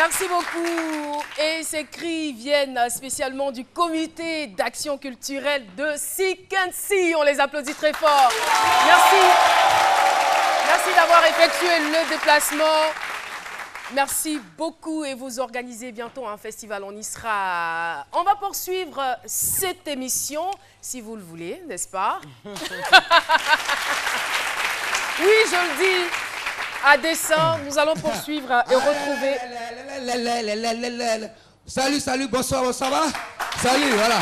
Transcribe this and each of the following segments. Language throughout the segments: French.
Merci beaucoup. Et ces cris viennent spécialement du comité d'action culturelle de Sikensi. On les applaudit très fort. Merci. Merci d'avoir effectué le déplacement. Merci beaucoup et vous organisez bientôt un festival. On y sera. On va poursuivre cette émission, si vous le voulez, n'est-ce pas? Oui, je le dis. À dessein, nous allons poursuivre et retrouver... Salut, bonsoir, ça va? Salut, voilà.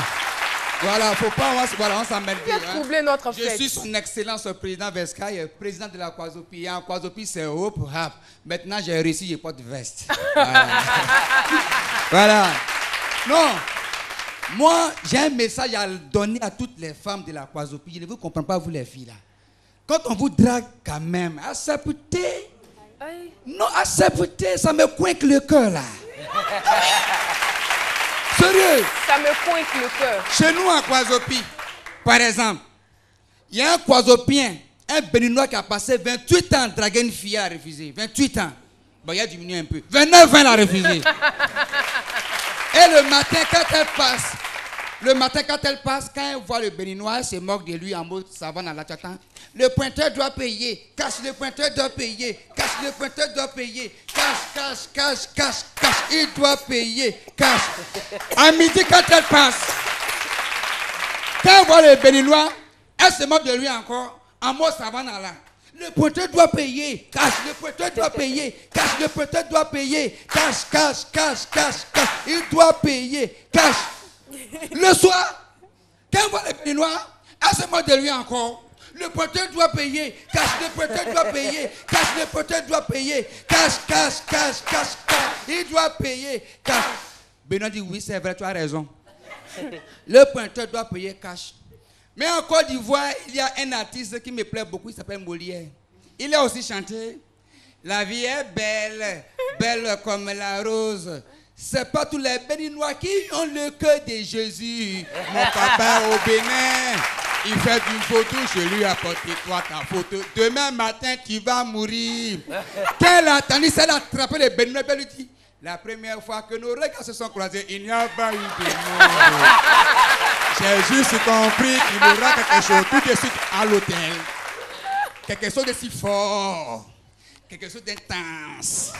Voilà, faut pas, on s'emmerde. Il a troublé notre fête. Je suis son excellence président Vescaille, président de la Kwazopi. En Kwazopi, c'est Hope Rap. Maintenant, j'ai réussi, j'ai pas de veste. Voilà. Voilà. Non, moi, j'ai un message à donner à toutes les femmes de la Kwazopi. Je ne vous comprends pas, vous les filles, là. Quand on vous drague quand même, acceptez. Non, acceptez, ça me coinque le cœur, là. Sérieux. Ça me coinque le cœur. Chez nous, en Kwazopi, par exemple, il y a un Kwazopien, un Béninois qui a passé 28 ans à draguer une fille à refuser. 28 ans. Bon, il a diminué un peu. 29 ans, il a refusé. Et le matin, quand elle passe, quand elle voit le Béninois, elle se moque de lui en mode savane à la tatan. Le pointeur doit payer. Cache, le pointeur doit payer. Cache, le pointeur doit payer. Cache. Il doit payer. Cache. À midi, quand elle passe, quand elle voit le Béninois, elle se moque de lui encore en mode savane à la. Le pointeur doit payer. Cache, le pointeur doit payer. Cache, le pointeur doit payer. Cache. Il doit payer. Cache. Le soir, quand on voit les Béninois, elle se moque de lui encore. Le pointeur doit payer. Cache, le pointeur doit payer. Cache, le pointeur doit payer. Cache. Il doit payer. Cache. Benoît dit oui, c'est vrai, tu as raison. Le pointeur doit payer cash. Mais en Côte d'Ivoire, il y a un artiste qui me plaît beaucoup, il s'appelle Molière. Il a aussi chanté La vie est belle, belle comme la rose. C'est pas tous les Béninois qui ont le cœur de Jésus. Mon papa au Bénin, il fait une photo, je lui apporte toi ta photo. Demain matin, tu vas mourir. Quand elle a entendu ça, elle a attrapé les Béninois, elle lui dit, la première fois que nos regards se sont croisés, il n'y a pas eu de mort. J'ai juste compris qu'il y aura quelque chose tout de suite à l'hôtel. Quelque chose de si fort. Quelque chose d'intense.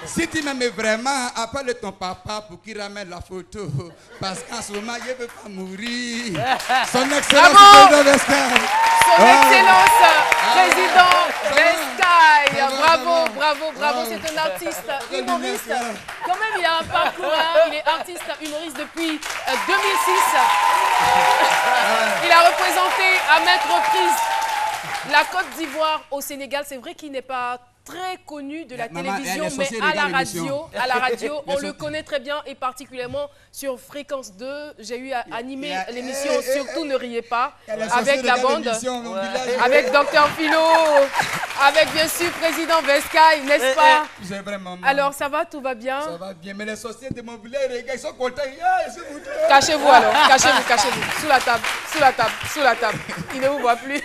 Si tu m'aimes vraiment, appelle ton papa pour qu'il ramène la photo. Parce qu'en ce moment, il ne veut pas mourir. Son excellence, président Vescaille. Son excellence, président Vescaille. Bravo. C'est un artiste humoriste. Quand même, il a un parcours. Il est artiste humoriste depuis 2006. Il a représenté à maintes reprises la Côte d'Ivoire au Sénégal. C'est vrai qu'il n'est pas très connu de la télévision, mais à la radio, on le connaît très bien et particulièrement sur Fréquence 2. J'ai eu à animer l'émission Surtout ne riez pas avec la bande, avec Dr Philo, avec bien sûr Président Vescaille, n'est-ce pas? Alors ça va, tout va bien? Ça va bien, mais les sorciers de mon village, les gars, ils sont contents. Cachez-vous alors, cachez-vous, sous la table. Il ne vous voit plus.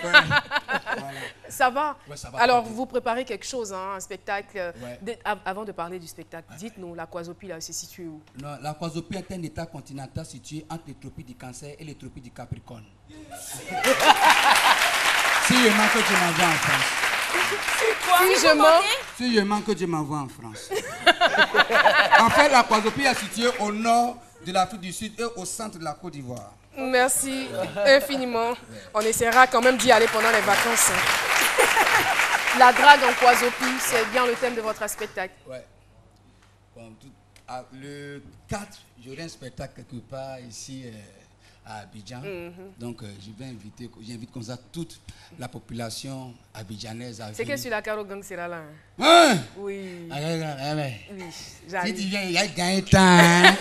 Ça va? Ouais, ça va. Alors vous préparez quelque chose, hein, un spectacle. Ouais. Avant de parler du spectacle, dites-nous, la Kwazopi, là, c'est situé où? Non, la Kwazopi est un état continental situé entre les tropiques du Cancer et les tropiques du Capricorne. Si je manque que Dieu m'envoie en France. Si je manque que Dieu m'envoie en France. En fait, la Kwazopi est située au nord de l'Afrique du Sud et au centre de la Côte d'Ivoire. Merci infiniment. On essaiera quand même d'y aller pendant les vacances. La drague en Kwazopi, c'est bien le thème de votre spectacle. Ouais. Bon, le 4, j'aurai un spectacle quelque part ici à Abidjan. Donc, j'invite comme ça toute la population abidjanaise à venir. C'est que sur la Caro Gang sera là. Hein? Oui. Oui, j'arrive. si tu viens, il y a gagné temps. Hein?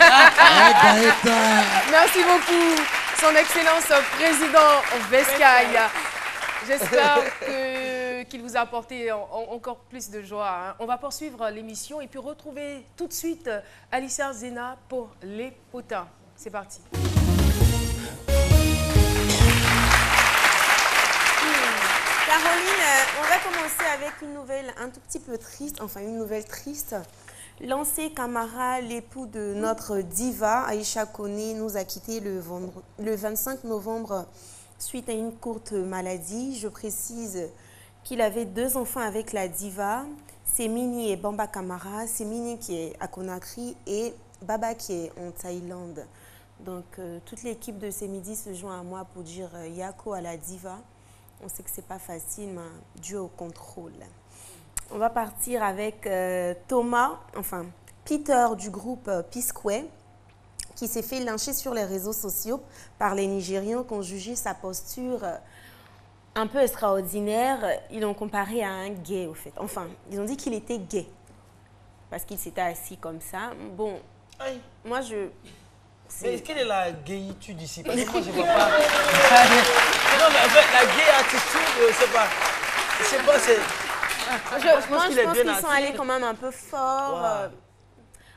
Merci beaucoup, Son Excellence Président Vescaille. J'espère qu'il vous a apporté encore plus de joie. Hein. On va poursuivre l'émission et puis retrouver tout de suite Alicia Zena pour Les Potins. C'est parti. Caroline, on va commencer avec une nouvelle un tout petit peu triste, enfin une nouvelle triste. L'ancien Camara, l'époux de notre diva, Aïcha Koné, nous a quittés le 25 novembre suite à une courte maladie. Je précise qu'il avait 2 enfants avec la diva, Semini et Bamba Camara, Semini qui est à Conakry et Baba qui est en Thaïlande. Donc toute l'équipe de Semidi se joint à moi pour dire Yako à la diva. On sait que c'est pas facile, mais dû au contrôle. On va partir avec Peter du groupe P-Square, qui s'est fait lyncher sur les réseaux sociaux par les Nigérians qui ont jugé sa posture un peu extraordinaire. Ils l'ont comparé à un gay, au fait. Enfin, ils ont dit qu'il était gay, parce qu'il s'était assis comme ça. Bon, Aïe. moi je... Mais est-ce quelle est la gayitude ici? Parce que moi, je ne vois pas... Non, mais en fait, la gay attitude, c'est pas... Je pense qu'ils sont allés quand même un peu fort. Wow.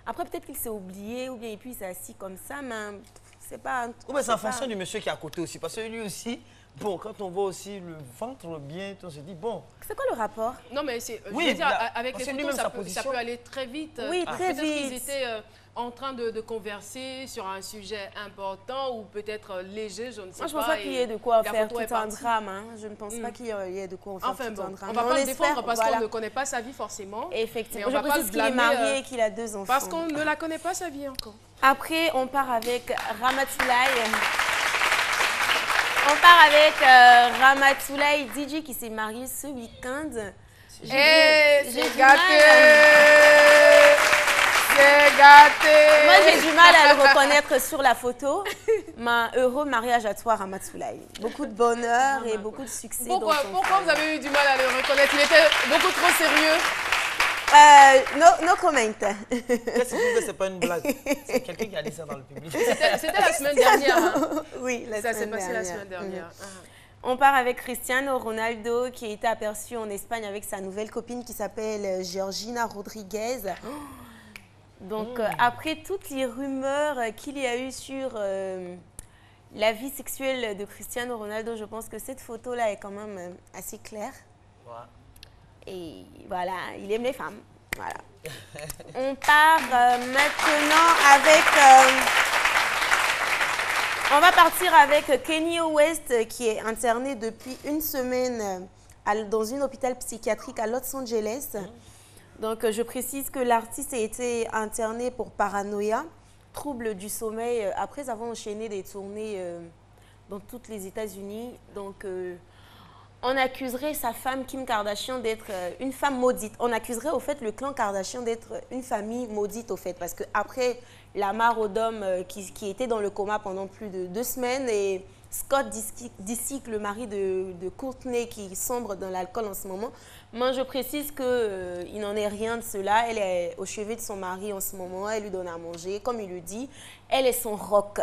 Après, peut-être qu'il s'est oublié, ou bien puis il s'est assis comme ça, mais c'est pas... Ou bien c'est en fonction du monsieur qui est à côté aussi, parce que lui aussi, bon, quand on voit aussi le ventre bien, on se dit, bon... C'est quoi le rapport? Non, mais c'est... Oui, je veux dire, avec les photos, ça peut aller très vite. Oui, très vite. Peut-être qu'ils étaient en train de converser sur un sujet important ou peut-être léger, je ne sais pas. Moi, je ne pense pas qu'il y ait de quoi faire tout un drame. Hein. Je ne pense pas qu'il y ait de quoi faire tout un drame. On ne va pas le défendre parce qu'on ne connaît pas sa vie forcément. Effectivement. Je précise qu'il est marié et qu'il a 2 enfants. Parce qu'on ne la connaît pas sa vie encore. Après, on part avec Ramatoulaye. On part avec Ramatoulaye DJ qui s'est marié ce week-end. J'ai gâté! C'est gâté! Moi, j'ai du mal à le reconnaître sur la photo. Mais heureux mariage à toi, Ramatoulaye. Beaucoup de bonheur et beaucoup de succès. Pourquoi vous avez eu du mal à le reconnaître? Il était beaucoup trop sérieux. No comment. C'est pas une blague. C'est quelqu'un qui a dit ça dans le public. C'était la semaine dernière. Hein. Oui, ça s'est passé la semaine dernière. On part avec Cristiano Ronaldo qui a été aperçu en Espagne avec sa nouvelle copine qui s'appelle Georgina Rodriguez. Donc, après toutes les rumeurs qu'il y a eu sur la vie sexuelle de Cristiano Ronaldo, je pense que cette photo-là est quand même assez claire. Ouais. Et voilà, il aime les femmes. Voilà. On part maintenant avec... on va partir avec Kanye West qui est interné depuis une semaine dans un hôpital psychiatrique à Los Angeles. Donc, je précise que l'artiste a été interné pour paranoïa, trouble du sommeil, après avoir enchaîné des tournées dans tous les États-Unis. Donc, on accuserait sa femme Kim Kardashian d'être une femme maudite. On accuserait au fait le clan Kardashian d'être une famille maudite au fait. Parce qu'après Lamar Odom qui était dans le coma pendant plus de 2 semaines et Scott Disick, le mari de Courtney qui sombre dans l'alcool en ce moment. Moi, je précise qu'il n'en est rien de cela. Elle est au chevet de son mari en ce moment. Elle lui donne à manger. Comme il le dit, elle est son rock.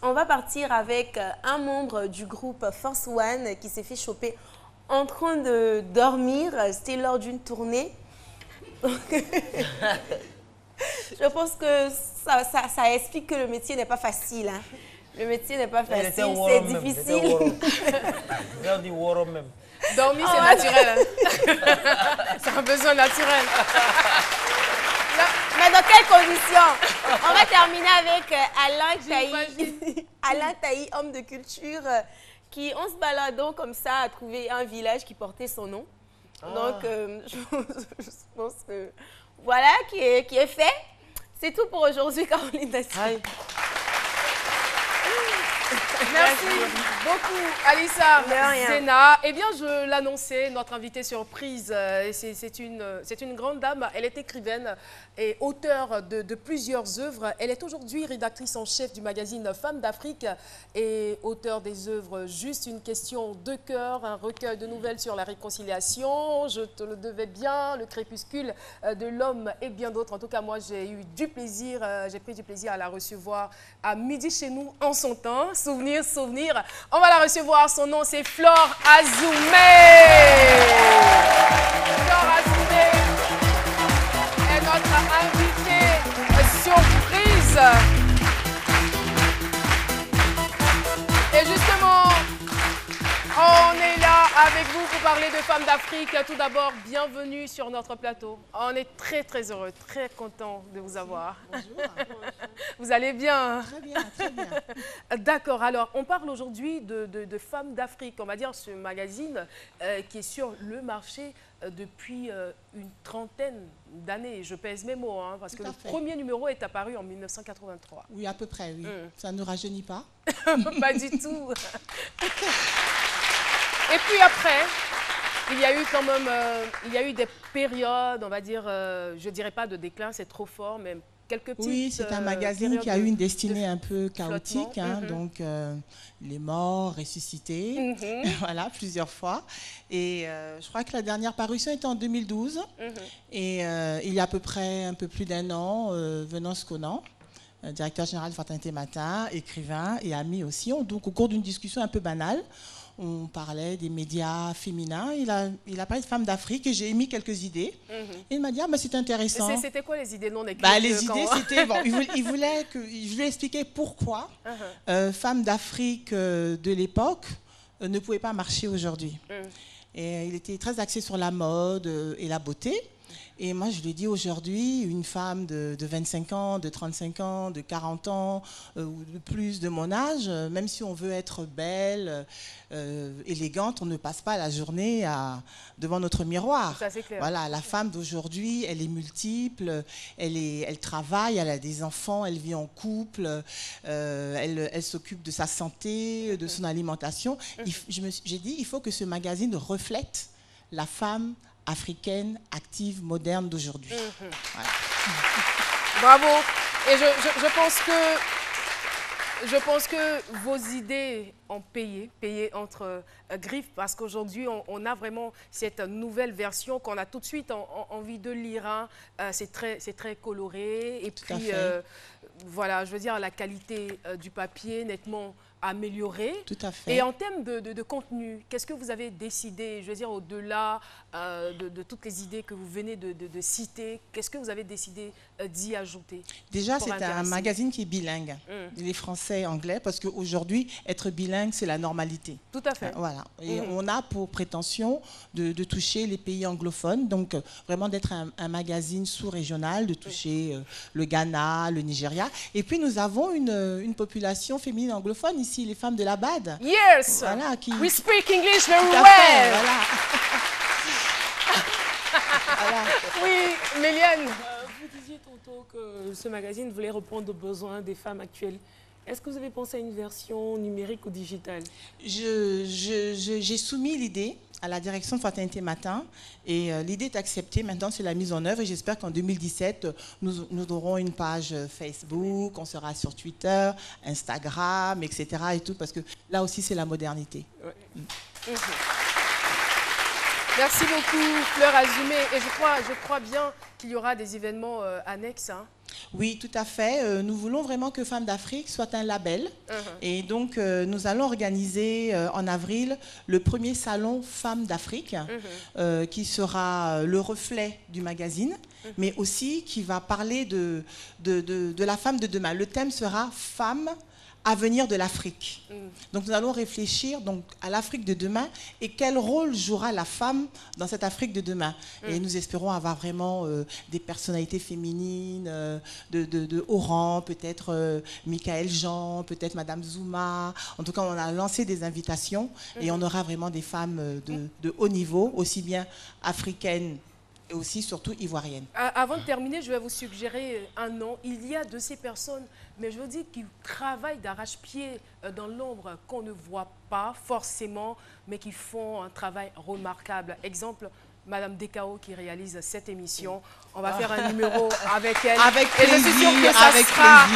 On va partir avec un membre du groupe Force One qui s'est fait choper en train de dormir. C'était lors d'une tournée. Donc, je pense que ça explique que le métier n'est pas facile. Hein. Le métier n'est pas facile, c'est difficile. Il dit Woro même. Dormir, c'est naturel. Hein. C'est un besoin naturel. Mais dans quelles conditions? On va terminer avec Alain Taï. Alain Taï, homme de culture, qui, en se baladant comme ça, a trouvé un village qui portait son nom. Donc, je pense que voilà qui est fait. C'est tout pour aujourd'hui, Caroline Dassi. Merci beaucoup, Alissa Zena. Eh bien, je l'annonçais, notre invitée surprise, c'est une grande dame. Elle est écrivaine et auteure de plusieurs œuvres. Elle est aujourd'hui rédactrice en chef du magazine Femmes d'Afrique et auteure des œuvres Juste une question de cœur, un recueil de nouvelles sur la réconciliation, Je te le devais bien, Le crépuscule de l'homme et bien d'autres. En tout cas, moi, j'ai eu du plaisir, j'ai pris du plaisir à la recevoir à midi chez nous en son temps. Souvenir. On va la recevoir. Son nom, c'est Flore Azoumé. Flore Azoumé est notre invitée surprise. Et justement, on est là avec vous pour parler de femmes d'Afrique. Tout d'abord, bienvenue sur notre plateau. On est très très heureux, très content de vous avoir. Bonjour. Vous allez bien? Très bien, très bien. D'accord, alors on parle aujourd'hui de femmes d'Afrique. On va dire ce magazine qui est sur le marché depuis une trentaine d'années. Je pèse mes mots, hein, parce que le premier numéro est apparu en 1983. Oui, à peu près, oui. Ça ne nous rajeunit pas? Pas du tout. Et puis après, il y a eu quand même des périodes, on va dire, je ne dirais pas de déclin, c'est trop fort, mais quelques petites Oui, c'est un magazine qui a eu une destinée un peu chaotique, hein, donc il est mort, ressuscité, voilà, plusieurs fois. Et je crois que la dernière parution était en 2012. Et il y a à peu près un peu plus d'un an, Venance Conan, directeur général de Fraternité Matin, écrivain et ami aussi, donc au cours d'une discussion un peu banale, on parlait des médias féminins. Il a parlé de femmes d'Afrique et j'ai émis quelques idées. Et il m'a dit, ah, bah, c'est intéressant. C'était quoi les idées non écrites? Les idées, c'était, bon, il voulait expliquer pourquoi femmes d'Afrique de l'époque ne pouvaient pas marcher aujourd'hui. Et il était très axé sur la mode et la beauté. Et moi, je lui ai dit aujourd'hui, une femme de 25 ans, de 35 ans, de 40 ans, ou de plus de mon âge, même si on veut être belle, élégante, on ne passe pas la journée devant notre miroir. Ça, c'est clair. Voilà, la femme d'aujourd'hui, elle est multiple, elle travaille, elle a des enfants, elle vit en couple, elle s'occupe de sa santé, de son alimentation. J'ai dit, il faut que ce magazine reflète la femme africaine, active, moderne d'aujourd'hui. Voilà. Bravo. Et je pense que vos idées ont payé entre griffes, parce qu'aujourd'hui, on a vraiment cette nouvelle version qu'on a tout de suite envie de lire. Hein. C'est très coloré. Et puis, voilà, je veux dire, la qualité du papier nettement améliorée. Tout à fait. Et en termes de contenu, qu'est-ce que vous avez décidé, je veux dire, au-delà de toutes les idées que vous venez de citer, qu'est-ce que vous avez décidé d'y ajouter? Déjà, c'est un magazine qui est bilingue. Il est français et anglais, parce qu'aujourd'hui, être bilingue, c'est la normalité. Tout à fait. Voilà. Et on a pour prétention de toucher les pays anglophones, donc vraiment d'être un magazine sous-régional, de toucher le Ghana, le Nigeria. Et puis, nous avons une population féminine anglophone ici, les femmes de la BAD. Yes! Voilà, We speak English very well! Voilà. Voilà. Oui, Méliane. Vous disiez tantôt que ce magazine voulait répondre aux besoins des femmes actuelles. Est-ce que vous avez pensé à une version numérique ou digitale? J'ai soumis l'idée à la direction de Fraternité Matin et l'idée est acceptée. Maintenant, c'est la mise en œuvre et j'espère qu'en 2017, nous aurons une page Facebook, on sera sur Twitter, Instagram, etc. et tout, parce que là aussi, c'est la modernité. Ouais. Merci beaucoup, Fleur Azumé. Et je crois bien qu'il y aura des événements annexes. Hein. Oui, tout à fait. Nous voulons vraiment que Femmes d'Afrique soit un label. Et donc, nous allons organiser en avril le premier salon Femmes d'Afrique, qui sera le reflet du magazine, mais aussi qui va parler de la femme de demain. Le thème sera « Femmes, avenir de l'Afrique ». Donc nous allons réfléchir donc, à l'Afrique de demain et quel rôle jouera la femme dans cette Afrique de demain. Et nous espérons avoir vraiment des personnalités féminines de haut rang, peut-être Michaël Jean, peut-être Madame Zouma. En tout cas, on a lancé des invitations et on aura vraiment des femmes de haut niveau, aussi bien africaines et aussi, surtout, ivoirienne. Avant de terminer, je vais vous suggérer un nom. Il y a de ces personnes, mais je veux dire, qui travaillent d'arrache-pied dans l'ombre, qu'on ne voit pas forcément, mais qui font un travail remarquable. Exemple, Madame Dekao qui réalise cette émission. On va faire un numéro avec elle. Avec plaisir, et je suis sûre que ça sera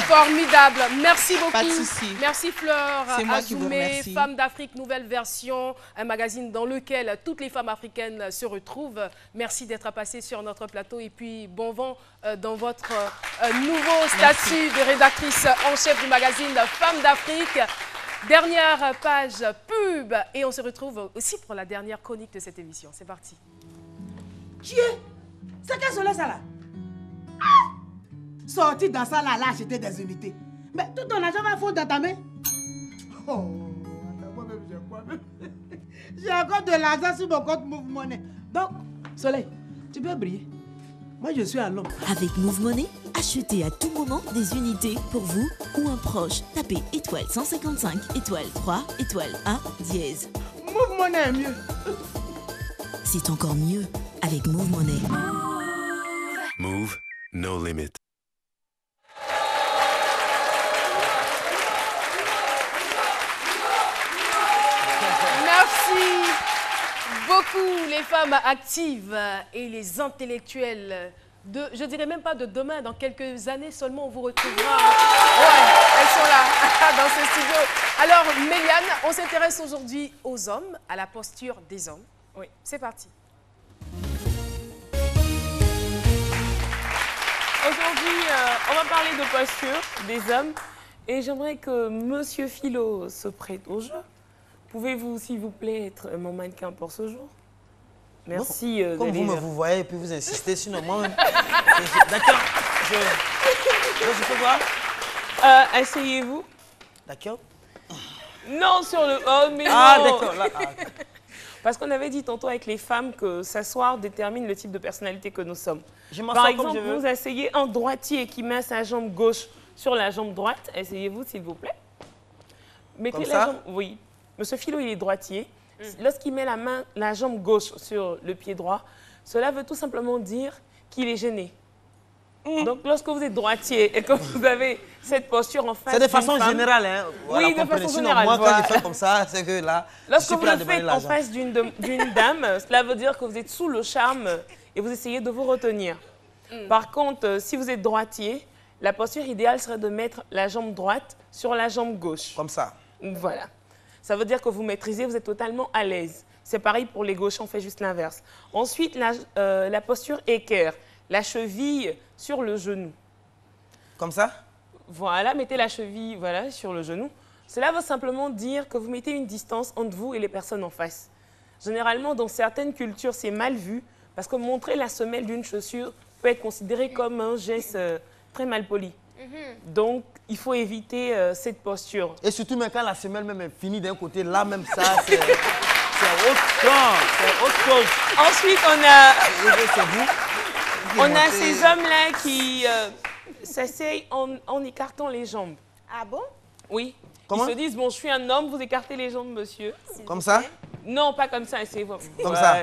formidable. Merci beaucoup. Pas de souci. Merci Fleur Azumé, Femmes d'Afrique, nouvelle version, un magazine dans lequel toutes les femmes africaines se retrouvent. Merci d'être passée sur notre plateau et puis bon vent dans votre nouveau statut de rédactrice en chef du magazine Femmes d'Afrique. Dernière page pub et on se retrouve aussi pour la dernière chronique de cette émission. C'est parti. Dieu, c'est qu'est-ce que c'est ça là? Ah! Sorti dans ça là, acheter des unités. Mais tout ton argent va foutre dans ta main. Oh, moi-même, J'ai encore de l'argent sur mon compte Move Money. Donc, Soleil, tu peux briller. Moi, je suis à l'homme. Avec Move Money, achetez à tout moment des unités pour vous ou un proche. Tapez étoile 155, étoile 3, étoile A, dièse. Move Money est mieux. C'est encore mieux avec Move Money. Move, no limit. Merci beaucoup les femmes actives et les intellectuels de, je dirais même pas de demain, dans quelques années seulement on vous retrouvera. Ouais, elles sont là dans ce studio. Alors Méliane, on s'intéresse aujourd'hui aux hommes, à la posture des hommes. Oui, c'est parti. Aujourd'hui, on va parler de posture des hommes et j'aimerais que Monsieur Philo se prête au jeu. Pouvez-vous, s'il vous plaît, être mon mannequin pour ce jour? Merci. Comme vous voyez et puis vous insistez, sinon moi-même. D'accord. Je peux voir. Asseyez-vous. D'accord. Non, sur le... Oh, mais ah, non. d'accord. Là, Parce qu'on avait dit tantôt avec les femmes que s'asseoir détermine le type de personnalité que nous sommes. Par exemple, vous asseyez un droitier qui met sa jambe gauche sur la jambe droite. Essayez-vous, s'il vous plaît. Mettez la jambe... Oui. Monsieur Philo, il est droitier. Lorsqu'il met la jambe gauche sur le pied droit, cela veut tout simplement dire qu'il est gêné. Donc, lorsque vous êtes droitier et que vous avez cette posture en face c'est de façon générale, hein. Voilà, oui, de façon générale. Moi, quand je fais comme ça, c'est que là, lorsque vous le faites en face d'une dame, cela veut dire que vous êtes sous le charme et vous essayez de vous retenir. Par contre, si vous êtes droitier, la posture idéale serait de mettre la jambe droite sur la jambe gauche. Comme ça. Voilà. Ça veut dire que vous maîtrisez, vous êtes totalement à l'aise. C'est pareil pour les gauches, on fait juste l'inverse. Ensuite, la posture équerre, la cheville sur le genou. Comme ça? Voilà, mettez la cheville sur le genou. Cela veut simplement dire que vous mettez une distance entre vous et les personnes en face. Généralement, dans certaines cultures, c'est mal vu parce que montrer la semelle d'une chaussure peut être considéré comme un geste très mal poli. Donc, il faut éviter cette posture. Et surtout, même quand la semelle même est finie d'un côté, là même ça, c'est autre chose. Ensuite, on a ces hommes-là qui s'asseyent en écartant les jambes. Ah bon? Oui. Comment? Ils se disent, bon, je suis un homme, vous écartez les jambes, monsieur. Comme ça? Non, pas comme ça, essayez-vous. Comme ça?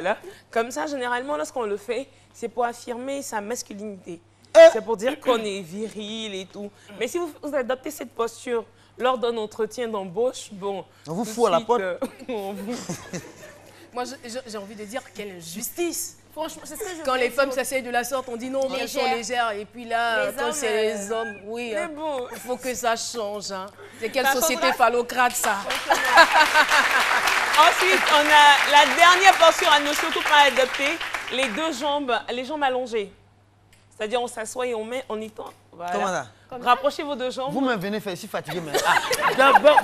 Comme ça, généralement, lorsqu'on le fait, c'est pour affirmer sa masculinité. C'est pour dire qu'on est viril et tout. Mais si vous adoptez cette posture lors d'un entretien d'embauche, bon... On vous fout à la porte. Moi, j'ai envie de dire quelle injustice. Franchement, c'est ce que je Quand les femmes s'asseyent de la sorte, on dit non, mais elles sont légères. Et puis là, quand c'est les hommes, oui, mais bon, il faut que ça change. Hein. C'est quelle société phallocrate, ça? Ensuite, on a la dernière posture à ne surtout pas adopter, les jambes allongées. C'est-à-dire, on s'assoit et on met en étant. Voilà. Comment ça? Rapprochez vos deux jambes. Vous me venez faire, je suis fatigué, mais...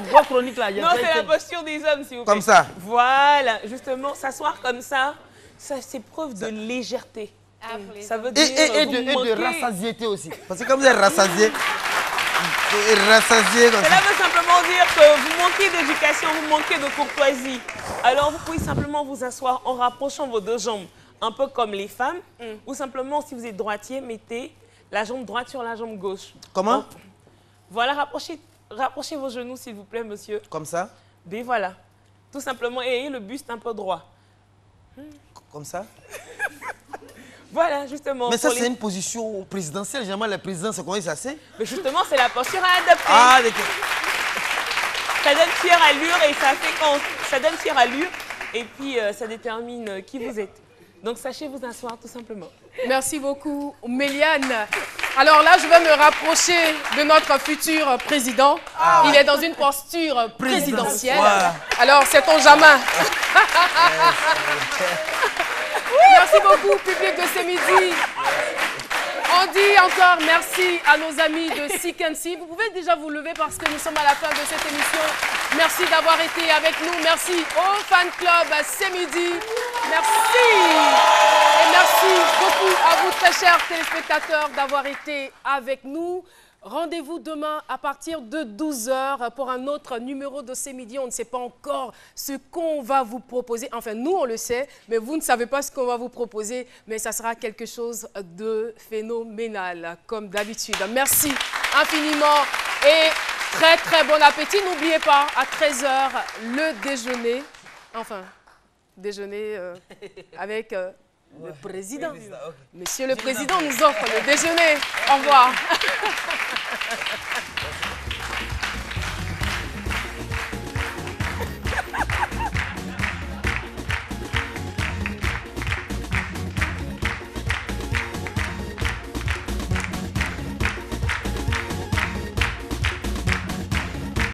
Votre chronique là, non, c'est la posture des hommes, s'il vous plaît. Comme ça? Voilà, justement, s'asseoir comme ça, c'est preuve de légèreté. Ça veut dire et de rassasiété aussi. Parce que comme vous êtes rassasié, cela veut simplement dire que vous manquez d'éducation, vous manquez de courtoisie. Alors, vous pouvez simplement vous asseoir en rapprochant vos deux jambes. Un peu comme les femmes, ou simplement, si vous êtes droitier, mettez la jambe droite sur la jambe gauche. Comment? Donc, voilà, rapprochez vos genoux, s'il vous plaît, monsieur. Comme ça? Et voilà. Tout simplement, et ayez le buste un peu droit. Comme ça? Voilà, justement. Mais ça, c'est une position présidentielle. Généralement, les présidents, c'est comment ils s'asseyent? Mais justement, c'est la posture à adopter. Ah, d'accord. Ça donne fière allure et ça donne fière allure. Et puis, ça détermine qui vous êtes. Donc, sachez vous asseoir tout simplement. Merci beaucoup, Méliane. Alors là, je vais me rapprocher de notre futur président. Il est dans une posture présidentielle. Alors, c'est ton jamais. Merci beaucoup, public de ce midi. On dit encore merci à nos amis de Sick and See. Vous pouvez déjà vous lever parce que nous sommes à la fin de cette émission. Merci d'avoir été avec nous. Merci au fan club ce midi. Merci. Et merci beaucoup à vous, très chers téléspectateurs, d'avoir été avec nous. Rendez-vous demain à partir de 12h pour un autre numéro de C'est Midi. On ne sait pas encore ce qu'on va vous proposer. Enfin, nous, on le sait, mais vous ne savez pas ce qu'on va vous proposer. Mais ça sera quelque chose de phénoménal, comme d'habitude. Merci infiniment et très, très bon appétit. N'oubliez pas, à 13h, le déjeuner. Enfin, déjeuner avec... le président. Monsieur le Président nous offre le déjeuner. Au revoir.